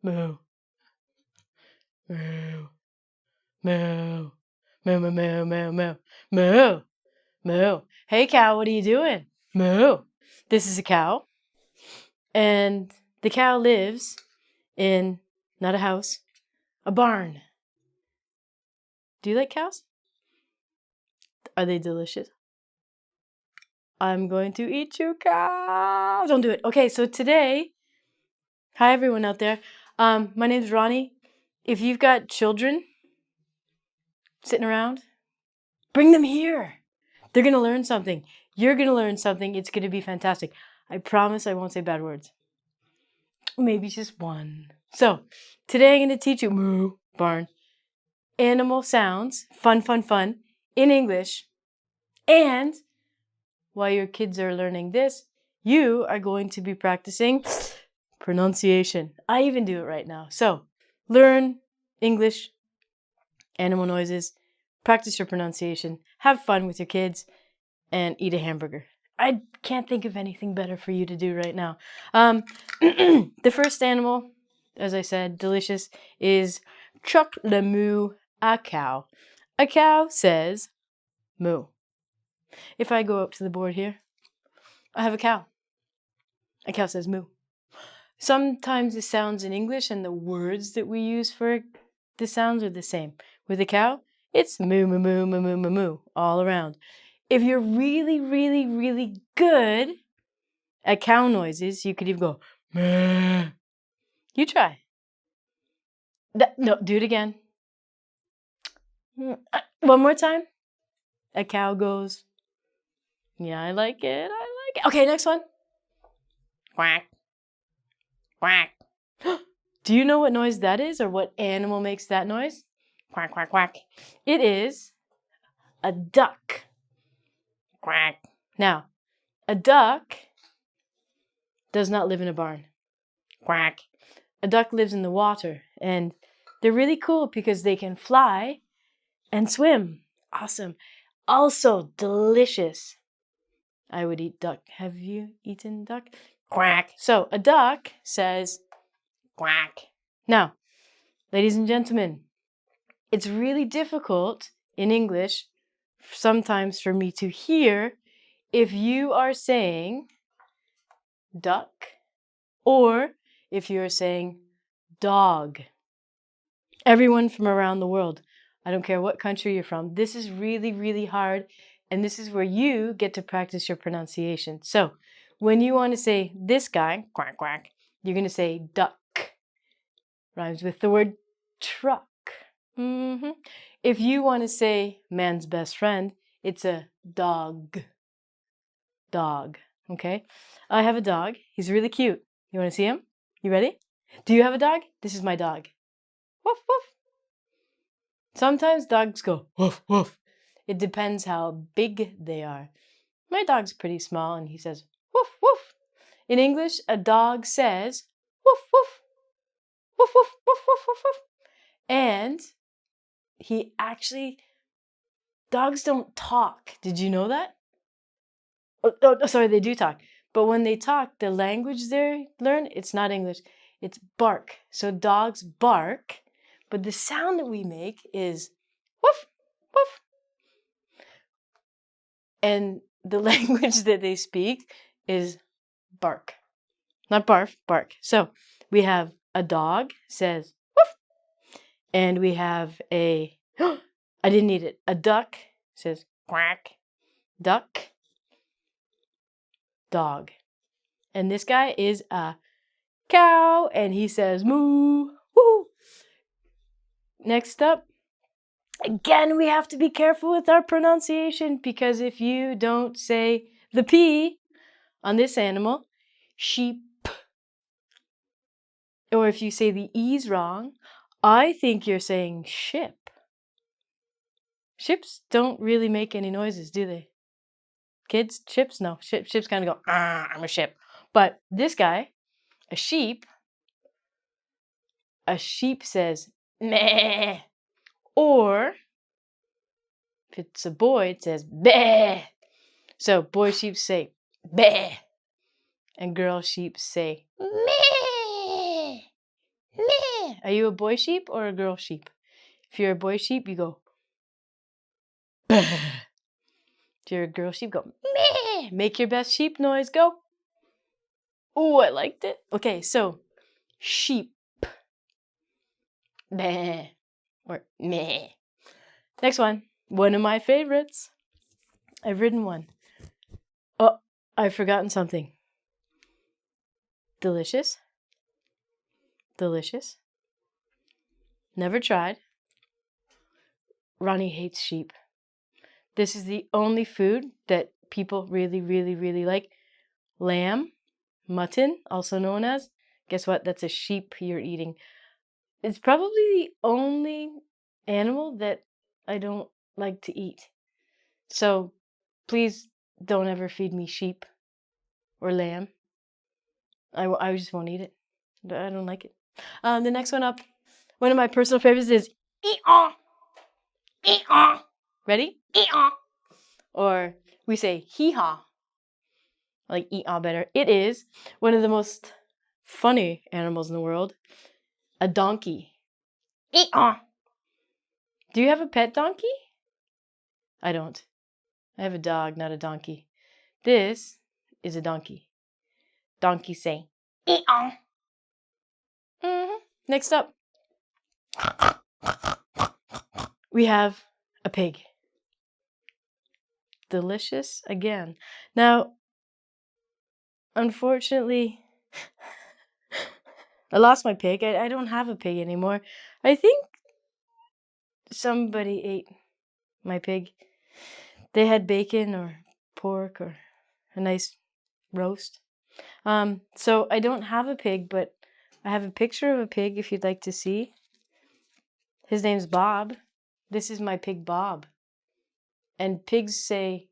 moo, moo, moo, moo, moo, moo, moo, moo, moo, moo. Hey cow, what are you doing? Moo. This is a cow, and the cow lives in, not a house, a barn. Do you like cows? Are they delicious? I'm going to eat you, cow. Don't do it. Okay, so today, hi everyone out there. My name's Ronnie. If you've got children sitting around, bring them here. They're going to learn something. You're going to learn something. It's going to be fantastic. I promise I won't say bad words. Maybe just one. So, today I'm going to teach you moo, barn, animal sounds, fun, in English. And while your kids are learning this, you are going to be practicing pronunciation. I even do it right now. So, learn English, animal noises, practice your pronunciation, have fun with your kids, and eat a hamburger. I can't think of anything better for you to do right now. The first animal, as I said, delicious, is chuck le moo, a cow. A cow says moo. If I go up to the board here, I have a cow. A cow says moo. Sometimes the sounds in English and the words that we use for the sounds are the same. With a cow, it's moo, moo, moo, moo, moo, moo, moo, all around. If you're really, really, really good at cow noises, you could even go, meh. You try. No, do it again. One more time. A cow goes, yeah, I like it. Okay, next one. Quack. Quack. Do you know what noise that is or what animal makes that noise? Quack, quack, quack. It is a duck. Quack. Now, a duck does not live in a barn. Quack. A duck lives in the water, and they're really cool because they can fly and swim. Awesome. Also delicious. I would eat duck. Have you eaten duck? Quack. So a duck says quack. Now, ladies and gentlemen, it's really difficult in English sometimes for me to hear if you are saying duck or if you're saying dog. Everyone from around the world, I don't care what country you're from, this is really, really hard, and this is where you get to practice your pronunciation. So, when you want to say this guy, quack, quack, you're going to say duck. Rhymes with the word truck. If you want to say man's best friend, it's a dog. Dog. Okay? I have a dog. He's really cute. You want to see him? You ready? Do you have a dog? This is my dog. Woof, woof. Sometimes dogs go woof, woof. It depends how big they are. My dog's pretty small and he says woof, woof. In English, a dog says woof, woof. Woof, woof, woof, woof, woof, woof. And he actually, dogs don't talk. Did you know that? Oh, sorry, they do talk. But when they talk, the language they learn, it's not English. It's bark. So dogs bark, but the sound that we make is woof, woof. And the language that they speak is bark. Not barf, bark. So we have a dog says woof. And we have a, I didn't eat it. A duck says quack. Duck. Dog. And this guy is a cow and he says moo. Woo. Next up, again, we have to be careful with our pronunciation because if you don't say the P on this animal, sheep, or if you say the E's wrong, I think you're saying ship. Ships don't really make any noises, do they? Kids, ships? No, ships kind of go, I'm a ship. But this guy, a sheep says, meh. Or, if it's a boy, it says, bleh. So, boy sheep say, bleh. And girl sheep say, meh. meh. Are you a boy sheep or a girl sheep? If you're a boy sheep, you go bah. If you're a girl sheep, go meh. Make your best sheep noise. Go. Oh, I liked it. Okay, so sheep. Meh. Or meh. Next one. One of my favorites. I've written one. Oh, I've forgotten something. Delicious. Delicious. Never tried. Ronnie hates sheep. This is the only food that people really, really, really like. Lamb, mutton, also known as. Guess what? That's a sheep you're eating. It's probably the only animal that I don't like to eat. So please don't ever feed me sheep or lamb. I just won't eat it. I don't like it. The next one up, one of my personal favorites is ee-aw. Ee-aw. Ready? Ee-aw. Or we say hee-haw. I like ee-aw better. It is one of the most funny animals in the world. A donkey. Ee-aw. Do you have a pet donkey? I don't. I have a dog, not a donkey. This is a donkey. Donkey say ee-aw. Next up, we have a pig. Delicious again. Now, unfortunately, I lost my pig. I don't have a pig anymore. I think somebody ate my pig. They had bacon or pork or a nice roast. So I don't have a pig, but I have a picture of a pig if you'd like to see. His name's Bob. This is my pig Bob. And pigs say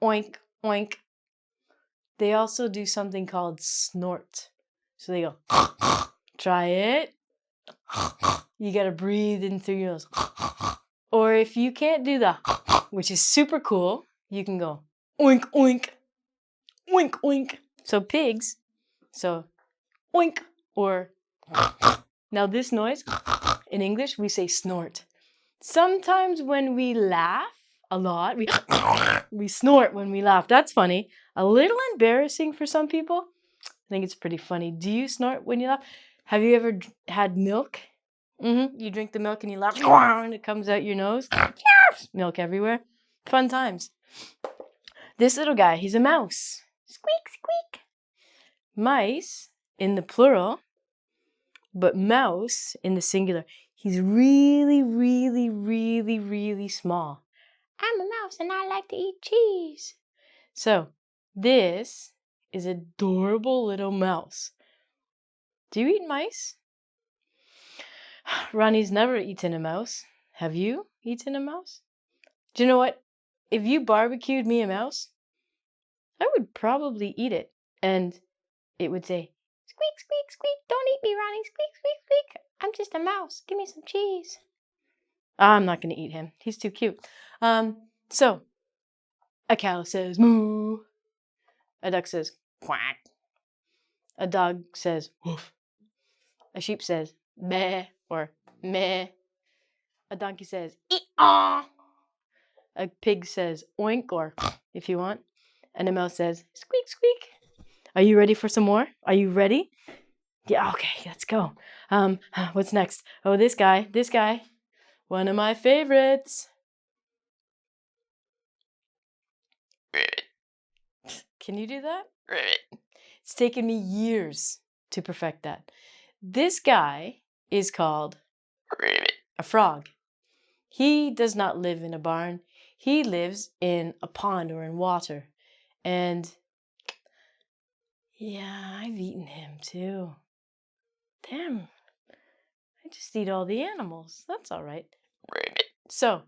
oink, oink. They also do something called snort. So they go, try it. You gotta breathe in through your nose. Or if you can't do the, which is super cool, you can go oink, oink, oink, oink. So pigs, so oink or now this noise, in English, we say snort. Sometimes when we laugh a lot, we snort when we laugh. That's funny. A little embarrassing for some people. I think it's pretty funny. Do you snort when you laugh? Have you ever had milk? You drink the milk and you laugh, and it comes out your nose. Milk everywhere. Fun times. This little guy, he's a mouse. Squeak, squeak. Mice in the plural, but mouse in the singular. He's really, really, really, really small. I'm a mouse and I like to eat cheese. So, this is adorable little mouse. Do you eat mice? Ronnie's never eaten a mouse. Have you eaten a mouse? Do you know what? If you barbecued me a mouse, I would probably eat it. And it would say, squeak, squeak, squeak. Don't eat me, Ronnie. Squeak, squeak, squeak. I'm just a mouse. Give me some cheese. I'm not going to eat him. He's too cute. So, a cow says, moo. A duck says, quack. A dog says, woof. A sheep says, meh or meh. A donkey says, ee-aw. A pig says, oink or if you want. And a mouse says, squeak, squeak. Are you ready for some more? Are you ready? Yeah, okay, let's go. What's next? Oh, this guy. One of my favorites. Ribbit. Can you do that? Ribbit. It's taken me years to perfect that. This guy is called Ribbit, a frog. He does not live in a barn. He lives in a pond or in water. And yeah, I've eaten him too. Damn. I just eat all the animals. That's all right. Ribbit. So,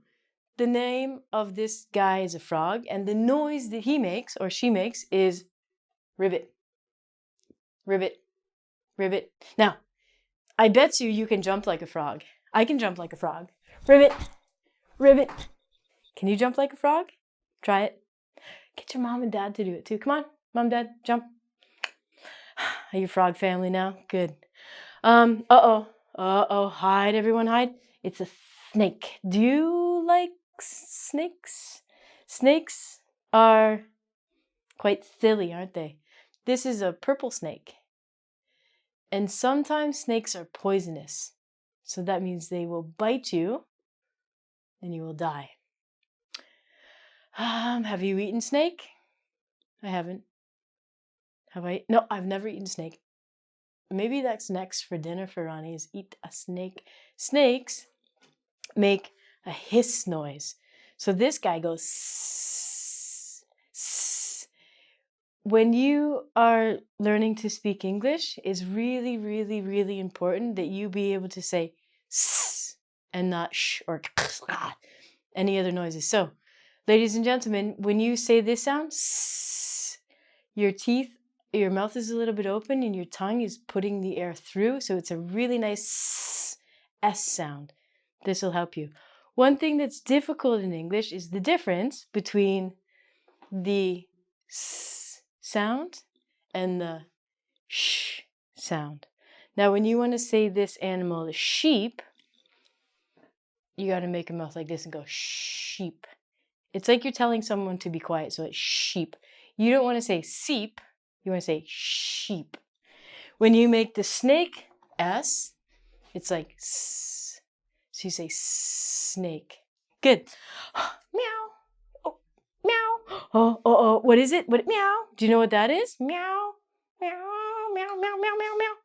the name of this guy is a frog, and the noise that he makes or she makes is ribbit. Ribbit. Ribbit. Now, I bet you can jump like a frog. I can jump like a frog. Ribbit. Ribbit. Can you jump like a frog? Try it. Get your mom and dad to do it too. Come on, mom, dad, jump. Are you frog family now? Good. Uh-oh. Uh-oh, hide, everyone hide. It's a snake. Do you like snakes? Snakes are quite silly, aren't they? This is a purple snake. And sometimes snakes are poisonous. So that means they will bite you and you will die. Have you eaten snake? I haven't. Have I? No, I've never eaten snake. Maybe that's next for dinner for Ronnie, is eat a snake. Snakes make a hiss noise. So this guy goes sss, sss. When you are learning to speak English, it's really, really, really important that you be able to say sss and not sh or any other noises. So, ladies and gentlemen, when you say this sound, sss, your mouth is a little bit open and your tongue is putting the air through. So it's a really nice S sound. This will help you. One thing that's difficult in English is the difference between the S sound and the sh sound. Now, when you want to say this animal is sheep, you got to make a mouth like this and go sheep. It's like you're telling someone to be quiet, so it's sheep. You don't want to say seep, you want to say sheep. When you make the snake S, it's like S. So you say snake. Good. Meow. Oh, meow. Oh, what is it? What? Meow. Do you know what that is? Meow. Meow, meow, meow, meow, meow, meow.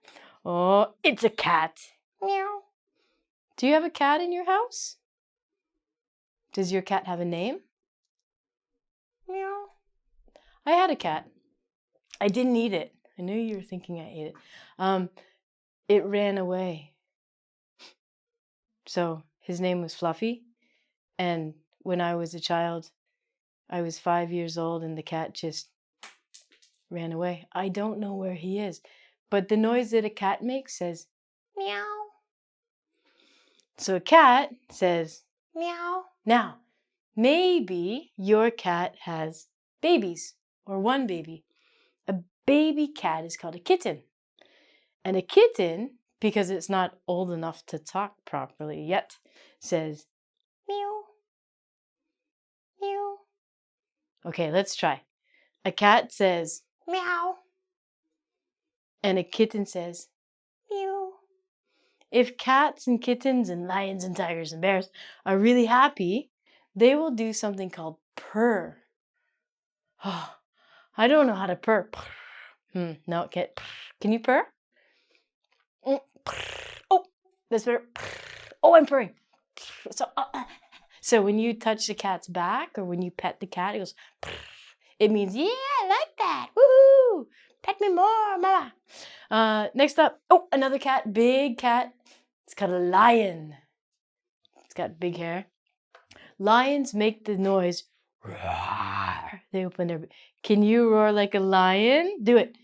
Oh, it's a cat. Meow. Do you have a cat in your house? Does your cat have a name? Meow. I had a cat. I didn't eat it. I knew you were thinking I ate it. It ran away. So his name was Fluffy. And when I was a child, I was 5 years old and the cat just ran away. I don't know where he is. But the noise that a cat makes says meow. So a cat says meow. Now, maybe your cat has babies or one baby. A baby cat is called a kitten. And a kitten, because it's not old enough to talk properly yet, says meow. Meow. Okay, let's try. A cat says meow. And a kitten says meow. If cats and kittens and lions and tigers and bears are really happy, they will do something called purr. Oh, I don't know how to purr. No, can't. Can you purr? Oh, that's better. Oh, I'm purring. So when you touch the cat's back or when you pet the cat, it goes, it means, yeah, I like that. Woohoo! Pet me more, mama. Next up, oh, another cat, big cat. It's called a lion. It's got big hair. Lions make the noise, roar. They open their, can you roar like a lion? Do it.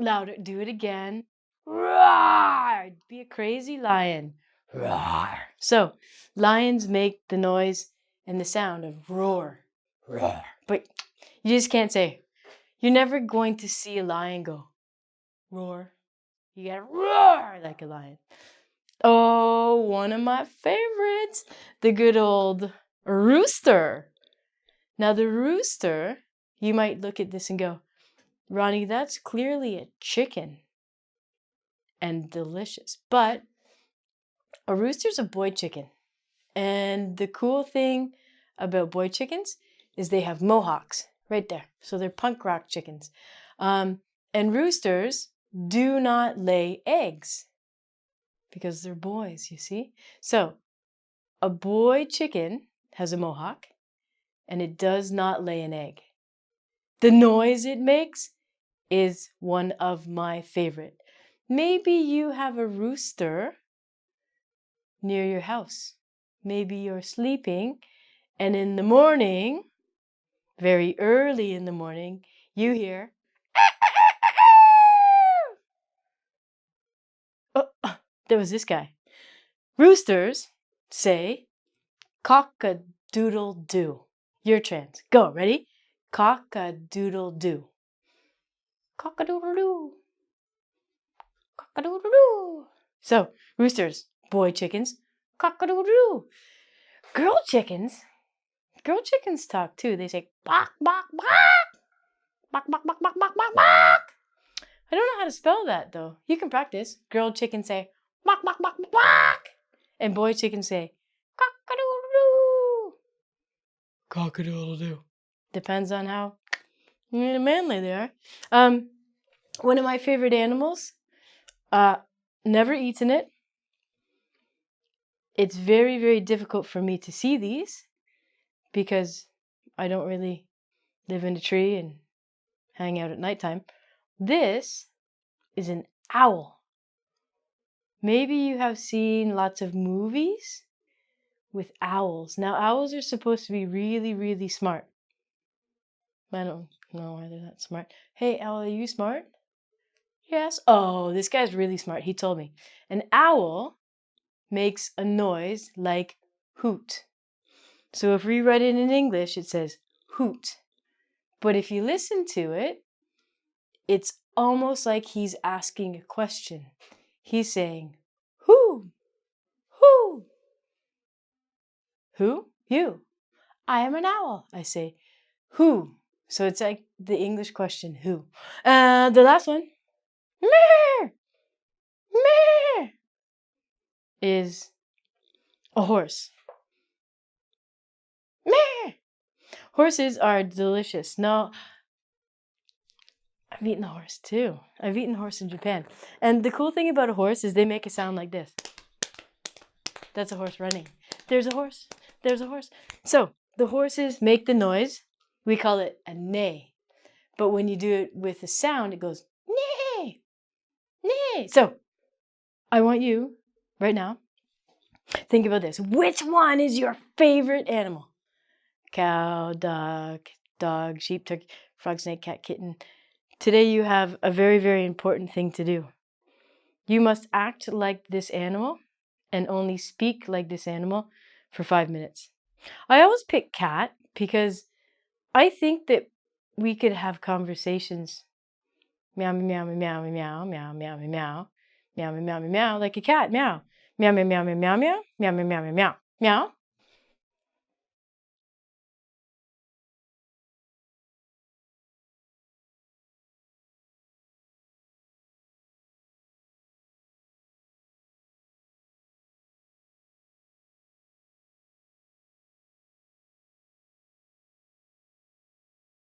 Louder, do it again. Roar! Be a crazy lion. Roar. So, lions make the noise and the sound of roar. Roar. But you just can't say, you're never going to see a lion go roar. You gotta roar like a lion. Oh, one of my favorites, the good old rooster. Now the rooster, you might look at this and go, Ronnie, that's clearly a chicken and delicious. But a rooster's a boy chicken. And the cool thing about boy chickens is they have mohawks right there. So they're punk rock chickens. And roosters do not lay eggs because they're boys, you see. So a boy chicken has a mohawk and it does not lay an egg. The noise it makes is one of my favorite. Maybe you have a rooster near your house. Maybe you're sleeping and in the morning, very early in the morning, you hear oh, there was this guy. Roosters say cock-a-doodle-doo. Your trans. Go, ready? Cock-a-doodle-doo. Cock-a-doodle-doo. Cock-a-doodle-doo. So, roosters, boy chickens, cock-a-doodle-doo. Girl chickens talk too. They say bok, bok, bok. Bok, bok, bok, bok, bok, bok, bok. I don't know how to spell that though. You can practice. Girl chickens say bok, bok, bok, bok, bok. And boy chickens say cock-a-doodle-doo. Cock-a-doodle-doo. Depends on how manly they are. One of my favorite animals. Never eaten it. It's very, very difficult for me to see these because I don't really live in a tree and hang out at nighttime. This is an owl. Maybe you have seen lots of movies with owls. Now, owls are supposed to be really, really smart. I don't know why they're that smart. Hey, owl, are you smart? Yes. Oh, this guy's really smart. He told me. An owl makes a noise like hoot. So if we write it in English, it says hoot. But if you listen to it, it's almost like he's asking a question. He's saying, who? Who? Who? You. I am an owl. I say, who? So it's like the English question, who? The last one, meh, meh, is a horse. Meh. Horses are delicious. No, I've eaten a horse too. I've eaten a horse in Japan. And the cool thing about a horse is they make a sound like this. That's a horse running. There's a horse. There's a horse. So the horses make the noise. We call it a neigh. But when you do it with a sound, it goes neigh, neigh. So I want you right now, think about this. Which one is your favorite animal? Cow, dog, sheep, turkey, frog, snake, cat, kitten. Today you have a very, very important thing to do. You must act like this animal and only speak like this animal for 5 minutes. I always pick cat because I think that we could have conversations meow, meow, meow, meow, meow, meow, meow, meow, meow, meow, meow, like a cat, meow, meow, meow, meow, meow, meow, meow, meow, meow, meow, meow.